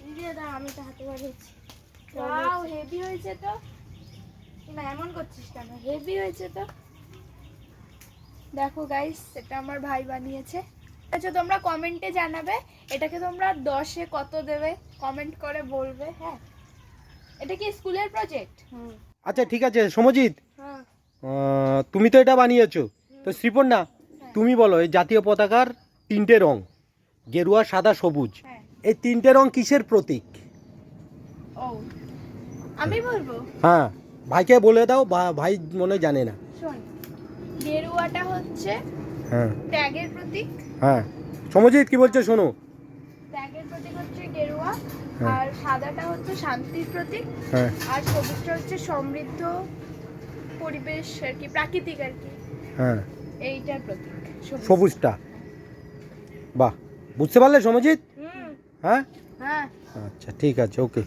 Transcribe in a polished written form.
দিয়ে দাও, আমি তো হাতে বাড়িয়েছি। ওয়াও, হেভি হয়েছে তো। না এমন করছিস কেন? হেভি হয়েছে তো। দেখো গাইস, এটা আমার ভাই বানিয়েছে। আচ্ছা, তোমরা কমেন্টে জানাবে এটাকে তোমরা 10-এ কত দেবে, কমেন্ট করে বলবে। হ্যাঁ, এটা কি স্কুলের প্রজেক্ট? আচ্ছা ঠিক আছে সমজিৎ, হ্যাঁ। তুমি তো এটা বানিয়েছো, তো শ্রীপর্ণা তুমি বলো এই জাতীয় পতাকার 3টে রং, গেরুয়া, সাদা, সবুজ, হ্যাঁ। এই 3টে রং কিসের প্রতীক? ও, আমি বলবো? হ্যাঁ, ভাইকে বলে দাও, ভাই মনে হয় জানে না। শোন, গেরুয়াটা হচ্ছে হ্যাঁ ত্যাগের প্রতীক। হ্যাঁ, সমজিৎ কি বলছে শোনো। ত্যাগের প্রতীক হচ্ছে গেরুয়া। হ্যাঁ। আর সাদাটা হচ্ছে শান্তির প্রতীক। হ্যাঁ আর সবুজটা হচ্ছে সমৃদ্ধ পরিবেশ আর কি, প্রাকৃতিক আর কি, হ্যাঁ, এইটার প্রতীক সবুজটা। বাহ, বুঝতে পারলে সমজিৎ? হুম। হ্যাঁ হ্যাঁ। আচ্ছা ঠিক আছে, ওকে।